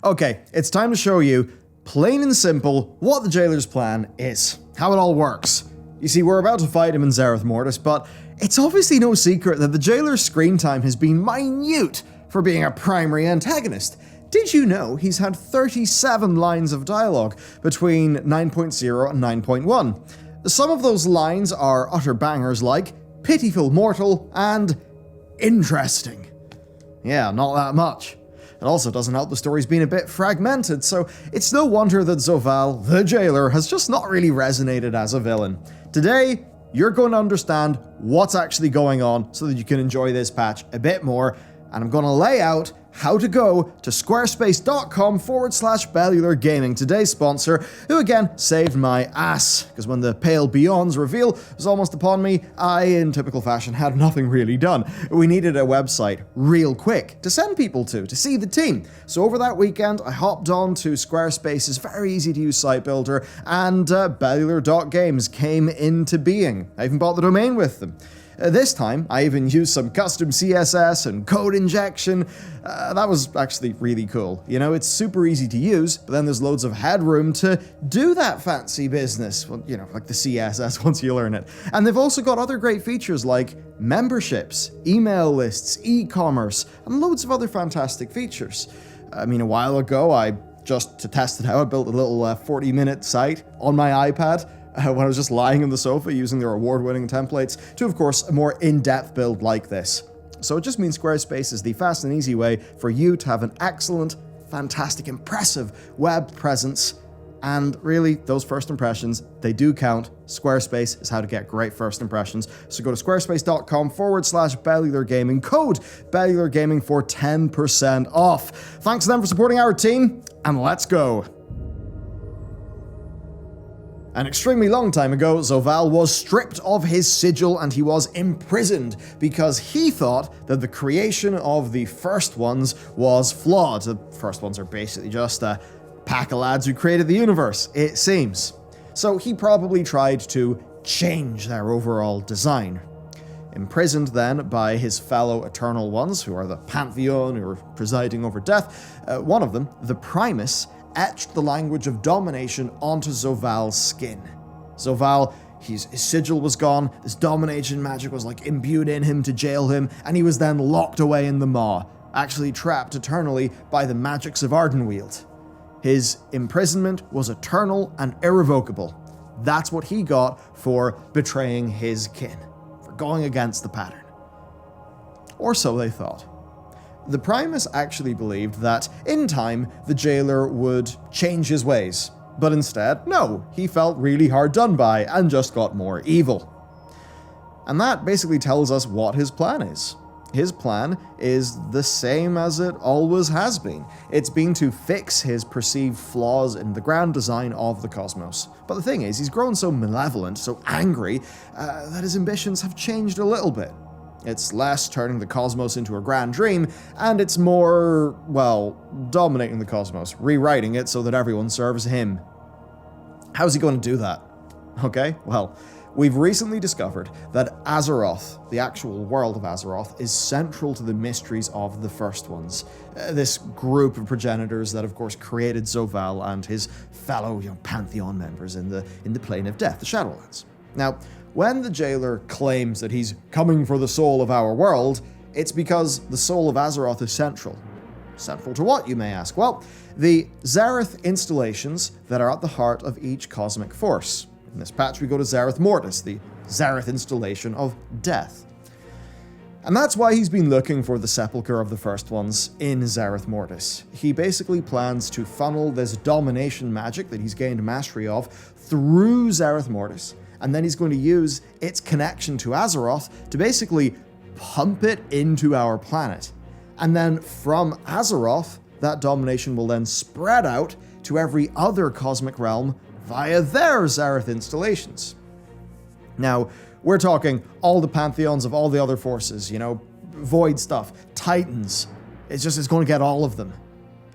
Okay, it's time to show you, plain and simple, what the Jailer's plan is, how it all works. You see, we're about to fight him in AZEROTH Mortis, but it's obviously no secret that the Jailer's screen time has been minute for being a primary antagonist. Did you know he's had 37 lines of dialogue between 9.0 and 9.1? Some of those lines are utter bangers like pitiful mortal and interesting. Yeah, not that much. It also doesn't help the story's been a bit fragmented, so it's no wonder that Zovaal, the Jailer, has just not really resonated as a villain. Today, you're going to understand what's actually going on so that you can enjoy this patch a bit more, and I'm going to lay out how to go to squarespace.com/Bellular Gaming, today's sponsor, who again saved my ass, because when the Pale Beyond's reveal was almost upon me, I, in typical fashion, had nothing really done. We needed a website real quick to send people to see the team. So over that weekend, I hopped on to Squarespace's very easy to use site builder, and Bellular.games came into being. I even bought the domain with them. This time, I even used some custom CSS and code injection. That was actually really cool. You know, it's super easy to use, but then there's loads of headroom to do that fancy business. Well, you know, like the CSS once you learn it. And they've also got other great features like memberships, email lists, e-commerce, and loads of other fantastic features. I mean, a while ago, just to test it out, I built a little 40-minute site on my iPad. When I was just lying on the sofa using their award-winning templates, to, of course, a more in-depth build like this. So it just means Squarespace is the fast and easy way for you to have an excellent, fantastic, impressive web presence. And really, those first impressions, they do count. Squarespace is how to get great first impressions. So go to squarespace.com/Bellular Gaming, code Bellular Gaming for 10% off. Thanks to them for supporting our team, and let's go. An extremely long time ago, Zovaal was stripped of his sigil and he was imprisoned because he thought that the creation of the First Ones was flawed. The First Ones are basically just a pack of lads who created the universe, it seems. So he probably tried to change their overall design. Imprisoned then by his fellow Eternal Ones, who are the Pantheon, who are presiding over death, one of them, the Primus, etched the language of domination onto Zovaal's skin. Zovaal, his sigil was gone, this domination magic was like imbued in him to jail him, and he was then locked away in the Maw, actually trapped eternally by the magics of Ardenweald. His imprisonment was eternal and irrevocable. That's what he got for betraying his kin, for going against the pattern. Or so they thought. The Primus actually believed that, in time, the Jailer would change his ways. But instead, no, he felt really hard done by and just got more evil. And that basically tells us what his plan is. His plan is the same as it always has been. It's been to fix his perceived flaws in the grand design of the cosmos. But the thing is, he's grown so malevolent, so angry, that his ambitions have changed a little bit. It's less turning the cosmos into a grand dream, and it's more, well, dominating the cosmos, rewriting it so that everyone serves him. How's he going to do that? Okay, well, we've recently discovered that AZEROTH, the actual world of AZEROTH, is central to the mysteries of the First Ones. This group of progenitors that, of course, created Zovaal and his fellow, Pantheon members in the Plane of Death, the Shadowlands. Now, when the Jailer claims that he's coming for the soul of our world, it's because the soul of AZEROTH is central. Central to what, you may ask? Well, the AZEROTH installations that are at the heart of each cosmic force. In this patch, we go to AZEROTH Mortis, the AZEROTH installation of death. And that's why he's been looking for the Sepulchre of the First Ones in AZEROTH Mortis. He basically plans to funnel this domination magic that he's gained mastery of through AZEROTH Mortis, and then he's going to use its connection to AZEROTH to basically pump it into our planet. And then from AZEROTH, that domination will then spread out to every other cosmic realm via their AZEROTH installations. Now, we're talking all the pantheons of all the other forces, void stuff, titans. It's going to get all of them.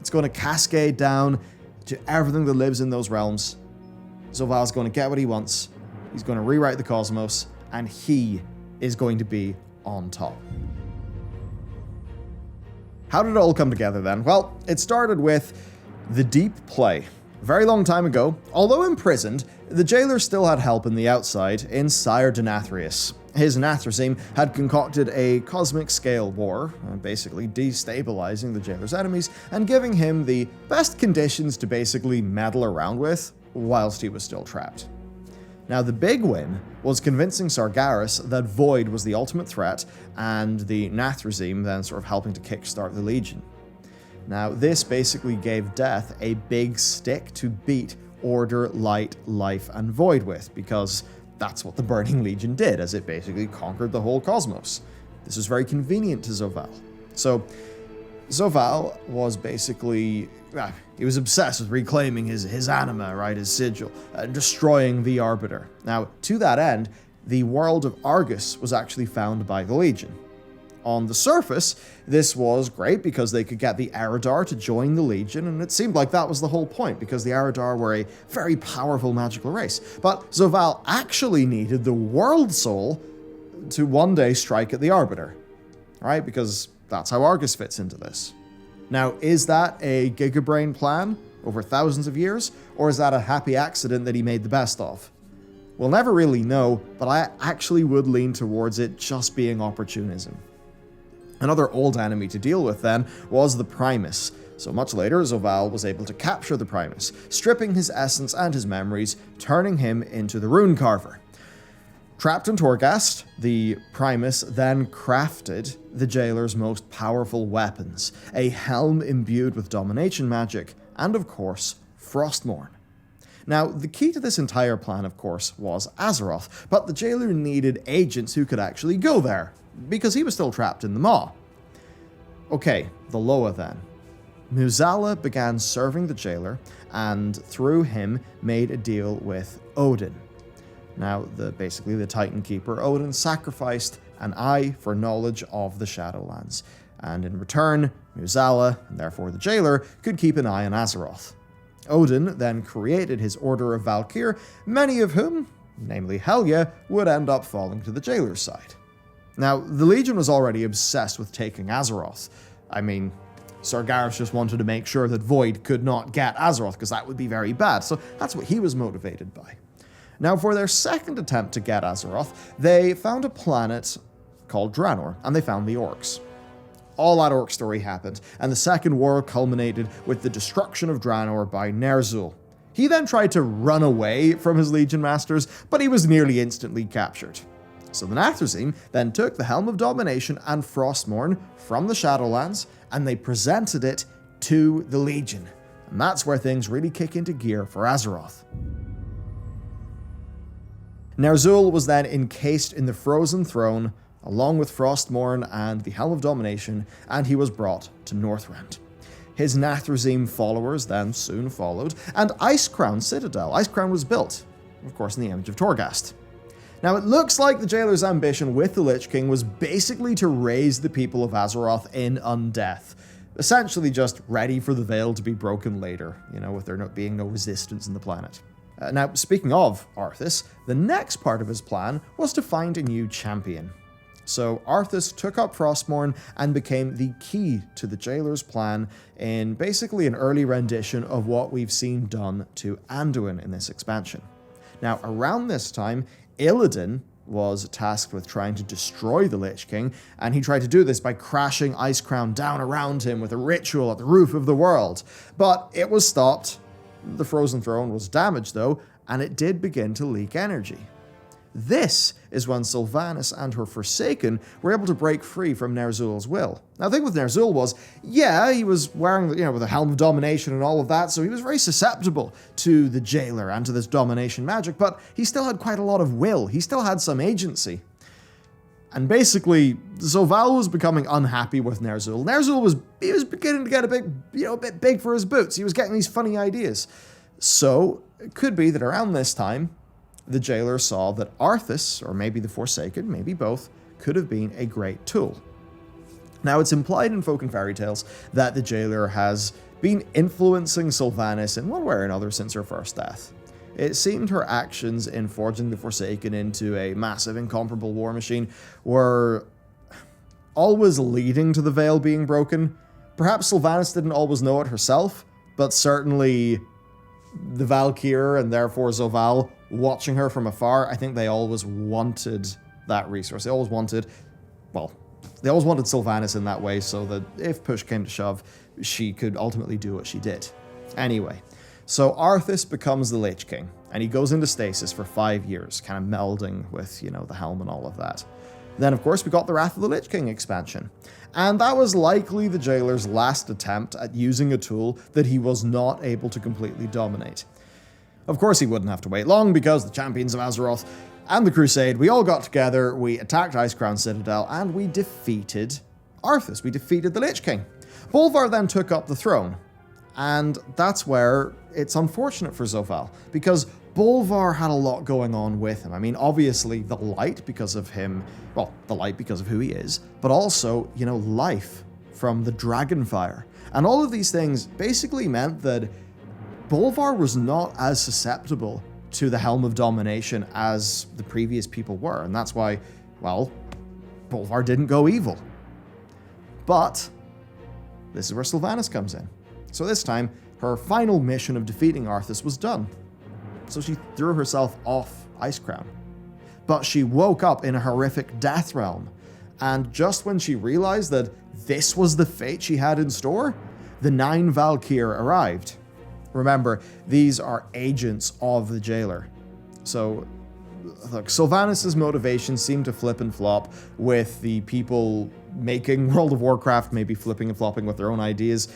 It's going to cascade down to everything that lives in those realms. Zovaal's going to get what he wants. He's going to rewrite the cosmos, and he is going to be on top. How did it all come together then? Well, it started with The Deep Play. A very long time ago, although imprisoned, the jailer still had help in the outside in Sire Denathrius. His Nathrezim had concocted a cosmic scale war, basically destabilizing the jailer's enemies and giving him the best conditions to basically meddle around with whilst he was still trapped. Now, the big win was convincing Sargeras that Void was the ultimate threat, and the Nathrezim then sort of helping to kickstart the Legion. Now, this basically gave Death a big stick to beat Order, Light, Life, and Void with, because that's what the Burning Legion did, as it basically conquered the whole cosmos. This was very convenient to Zovaal. So, Zovaal was basically... he was obsessed with reclaiming his anima, right, his sigil, and destroying the Arbiter. Now, to that end, the world of Argus was actually found by the Legion. On the surface, this was great because they could get the Eredar to join the Legion, and it seemed like that was the whole point, because the Eredar were a very powerful magical race. But Zovaal actually needed the World Soul to one day strike at the Arbiter, right? Because that's how Argus fits into this. Now, is that a gigabrain plan over thousands of years, or is that a happy accident that he made the best of? We'll never really know, but I actually would lean towards it just being opportunism. Another old enemy to deal with then was the Primus. So much later, Zovaal was able to capture the Primus, stripping his essence and his memories, turning him into the Rune Carver. Trapped in Torghast, the Primus then crafted the jailer's most powerful weapons, a helm imbued with domination magic, and of course, Frostmourne. Now, the key to this entire plan, of course, was AZEROTH, but the jailer needed agents who could actually go there, because he was still trapped in the Maw. Okay, the Loa then. Muzala began serving the jailer, and through him made a deal with Odin. Now, basically the Titan Keeper, Odin sacrificed an eye for knowledge of the Shadowlands, and in return, Muzala, and therefore the jailer, could keep an eye on AZEROTH. Odin then created his Order of Valkyr, many of whom, namely Helya, would end up falling to the jailer's side. Now, the Legion was already obsessed with taking AZEROTH. I mean, Sargeras just wanted to make sure that Void could not get AZEROTH, because that would be very bad, so that's what he was motivated by. Now, for their second attempt to get AZEROTH, they found a planet called Draenor, and they found the Orcs. All that Orc story happened, and the Second War culminated with the destruction of Draenor by Ner'zhul. He then tried to run away from his Legion Masters, but he was nearly instantly captured. So the Nathrezim then took the Helm of Domination and Frostmourne from the Shadowlands, and they presented it to the Legion. And that's where things really kick into gear for AZEROTH. Ner'zhul was then encased in the Frozen Throne, along with Frostmourne and the Helm of Domination, and he was brought to Northrend. His Nathrezim followers then soon followed, and Icecrown Citadel. Icecrown was built, of course, in the image of Torghast. Now, it looks like the jailer's ambition with the Lich King was basically to raise the people of Azeroth in undeath, essentially just ready for the veil to be broken later, with there not being no resistance in the planet. Now, speaking of Arthas, the next part of his plan was to find a new champion. So Arthas took up Frostmourne and became the key to the jailer's plan in basically an early rendition of what we've seen done to Anduin in this expansion. Now, around this time, Illidan was tasked with trying to destroy the Lich King, and he tried to do this by crashing Icecrown down around him with a ritual at the roof of the world. But it was stopped. The Frozen Throne was damaged, though, and it did begin to leak energy. This is when Sylvanas and her Forsaken were able to break free from Ner'zhul's will. Now, the thing with Ner'zhul was, he was wearing, with the Helm of Domination and all of that, so he was very susceptible to the jailer and to this domination magic, but he still had quite a lot of will. He still had some agency. And basically, Zovaal was becoming unhappy with Ner'zhul. Ner'zhul was beginning to get a bit big for his boots. He was getting these funny ideas. So, it could be that around this time, the jailer saw that Arthas, or maybe the Forsaken, maybe both, could have been a great tool. Now, it's implied in folk and fairy tales that the jailer has been influencing Sylvanas in one way or another since her first death. It seemed her actions in forging the Forsaken into a massive, incomparable war machine were always leading to the veil being broken. Perhaps Sylvanas didn't always know it herself, but certainly the Valkyr and therefore Zovaal watching her from afar, I think they always wanted that resource. They always wanted Sylvanas in that way so that if push came to shove, she could ultimately do what she did. Anyway, so Arthas becomes the Lich King, and he goes into stasis for 5 years, kind of melding with, the helm and all of that. Then, of course, we got the Wrath of the Lich King expansion. And that was likely the Jailer's last attempt at using a tool that he was not able to completely dominate. Of course, he wouldn't have to wait long, because the champions of Azeroth and the Crusade, we all got together, we attacked Icecrown Citadel, and we defeated Arthas. We defeated the Lich King. Bolvar then took up the throne. And that's where it's unfortunate for Zovaal, because Bolvar had a lot going on with him. I mean, obviously the light because of him, the light because of who he is, but also, life from the Dragonfire. And all of these things basically meant that Bolvar was not as susceptible to the Helm of Domination as the previous people were. And that's why, Bolvar didn't go evil. But this is where Sylvanas comes in. So this time, her final mission of defeating Arthas was done. So she threw herself off Icecrown. But she woke up in a horrific death realm. And just when she realized that this was the fate she had in store, the 9 Valkyr arrived. Remember, these are agents of the Jailer. So, look, Sylvanas' motivations seem to flip and flop with the people making World of Warcraft, maybe flipping and flopping with their own ideas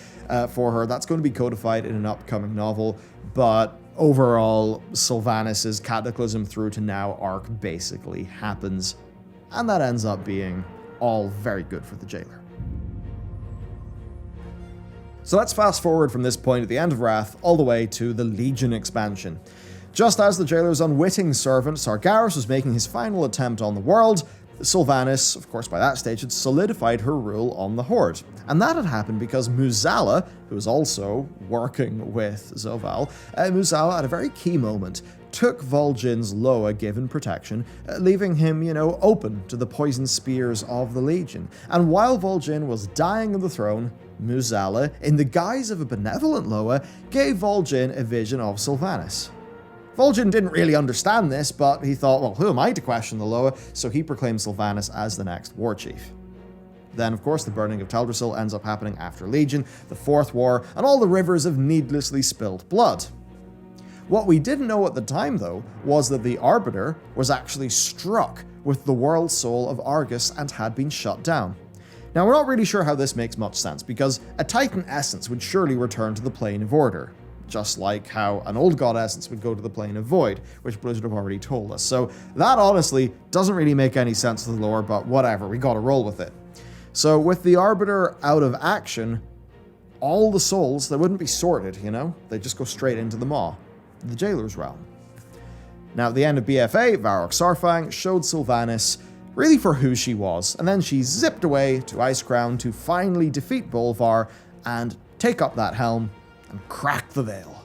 for her. That's going to be codified in an upcoming novel, but overall, Sylvanas' Cataclysm through to now arc basically happens, and that ends up being all very good for the Jailer. So let's fast forward from this point at the end of Wrath all the way to the Legion expansion. Just as the Jailer's unwitting servant Sargeras was making his final attempt on the world, Sylvanas, of course by that stage, had solidified her rule on the Horde. And that had happened because Muzala, who was also working with Zovaal, Muzala at a very key moment took Vol'jin's Loa given protection, leaving him, open to the poison spears of the Legion. And while Vol'jin was dying on the throne, Muzala, in the guise of a benevolent Loa, gave Vol'jin a vision of Sylvanas. Vol'jin didn't really understand this, but he thought, who am I to question the Loa? So he proclaimed Sylvanas as the next war chief. Then, of course, the burning of Teldrassil ends up happening after Legion, the Fourth War, and all the rivers of needlessly spilled blood. What we didn't know at the time, though, was that the Arbiter was actually struck with the world soul of Argus and had been shut down. Now, we're not really sure how this makes much sense, because a Titan essence would surely return to the Plane of Order, just like how an old god essence would go to the Plane of Void, which Blizzard have already told us. So that honestly doesn't really make any sense to the lore, but whatever, we gotta roll with it. So with the Arbiter out of action, all the souls, they wouldn't be sorted, They'd just go straight into the Maw, the Jailer's realm. Now at the end of BFA, Varrock Sarfang showed Sylvanas really for who she was, and then she zipped away to Icecrown to finally defeat Bolvar and take up that helm and crack the veil.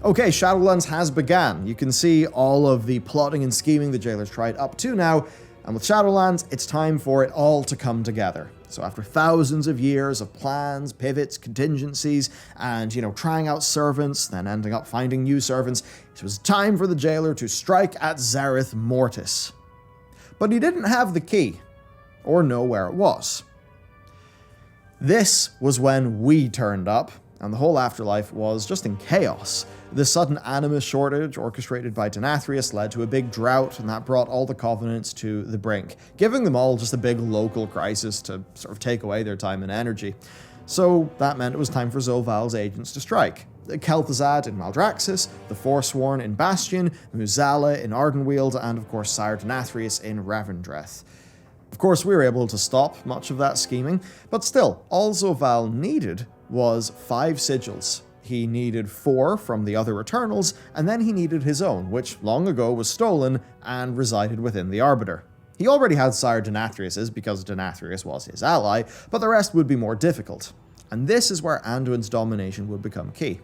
Okay, Shadowlands has begun. You can see all of the plotting and scheming the Jailer's tried up to now, and with Shadowlands, it's time for it all to come together. So after thousands of years of plans, pivots, contingencies, and, trying out servants, then ending up finding new servants, it was time for the Jailer to strike at Zereth Mortis. But he didn't have the key, or know where it was. This was when we turned up, and the whole afterlife was just in chaos. The sudden animus shortage orchestrated by Denathrius led to a big drought, and that brought all the Covenants to the brink, giving them all just a big local crisis to sort of take away their time and energy. So that meant it was time for Zovaal's agents to strike. Kel'Thuzad in Maldraxxus, the Forsworn in Bastion, Muzala in Ardenweald, and of course Sire Denathrius in Revendreth. Of course, we were able to stop much of that scheming, but still, all Zovaal needed was 5 sigils. He needed 4 from the other Eternals, and then he needed his own, which long ago was stolen and resided within the Arbiter. He already had Sire Denathrius's because Denathrius was his ally, but the rest would be more difficult. And this is where Anduin's domination would become key.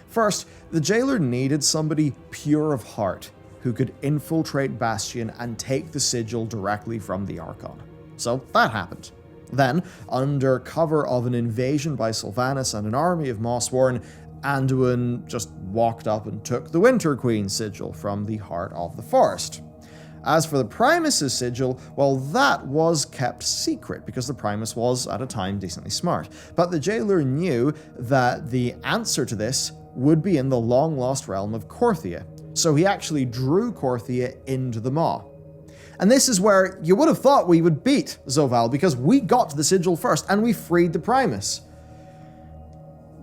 First, the Jailer needed somebody pure of heart, who could infiltrate Bastion and take the sigil directly from the Archon. So that happened. Then, under cover of an invasion by Sylvanas and an army of Mossworn, Anduin just walked up and took the Winter Queen's sigil from the heart of the forest. As for the Primus's sigil, well, that was kept secret because the Primus was, at a time, decently smart. But the jailer knew that the answer to this would be in the long-lost realm of Korthia, so he actually drew Korthia into the Maw. And this is where you would have thought we would beat Zovaal, because we got the sigil first and we freed the Primus.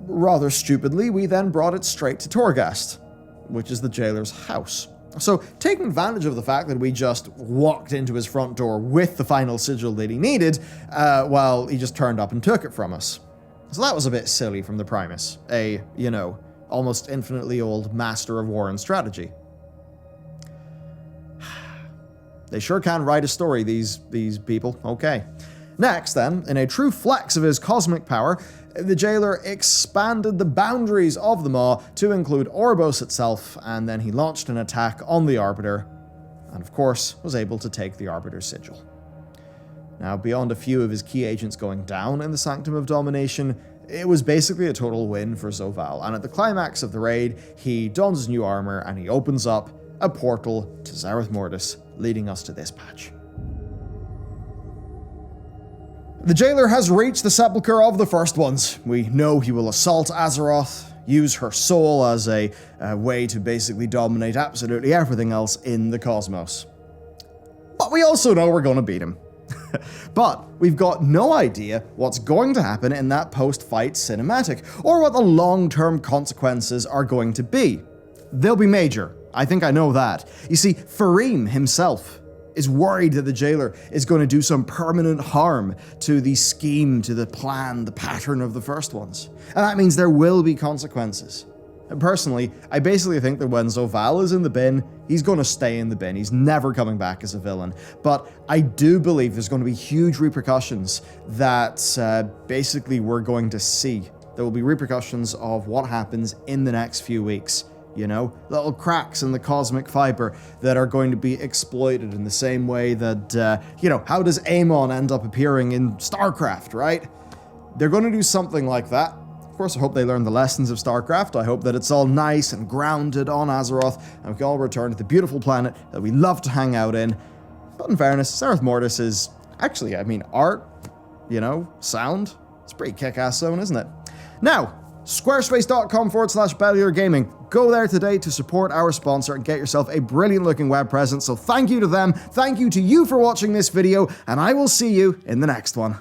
Rather stupidly, we then brought it straight to Torghast, which is the jailer's house. So, taking advantage of the fact that we just walked into his front door with the final sigil that he needed, well, he just turned up and took it from us. So that was a bit silly from the Primus, a, almost infinitely old master of war and strategy. They sure can write a story, these people. Okay. Next, then, in a true flex of his cosmic power, the jailer expanded the boundaries of the Maw to include Oribos itself, and then he launched an attack on the Arbiter, and of course, was able to take the Arbiter's sigil. Now, beyond a few of his key agents going down in the Sanctum of Domination, it was basically a total win for Zovaal, and at the climax of the raid, he dons his new armor and he opens up a portal to Zereth Mortis, leading us to this patch. The jailer has reached the sepulchre of the First Ones. We know he will assault Azeroth, use her soul as a way to basically dominate absolutely everything else in the cosmos. But we also know we're going to beat him. But we've got no idea what's going to happen in that post-fight cinematic, or what the long-term consequences are going to be. They'll be major. I think I know that. You see, Farim himself is worried that the jailer is going to do some permanent harm to the scheme, to the plan, the pattern of the First Ones. And that means there will be consequences. And personally, I basically think that when Zovaal is in the bin, he's going to stay in the bin. He's never coming back as a villain. But I do believe there's going to be huge repercussions that basically we're going to see. There will be repercussions of what happens in the next few weeks. Little cracks in the cosmic fiber that are going to be exploited in the same way that, how does Amon end up appearing in StarCraft, right? They're going to do something like that. Of course, I hope they learn the lessons of StarCraft. I hope that it's all nice and grounded on Azeroth, and we can all return to the beautiful planet that we love to hang out in. But in fairness, Zereth Mortis is actually, art, sound. It's a pretty kick-ass zone, isn't it? Now, squarespace.com/Bellular Gaming. Go there today to support our sponsor and get yourself a brilliant looking web presence. So thank you to them. Thank you to you for watching this video, and I will see you in the next one.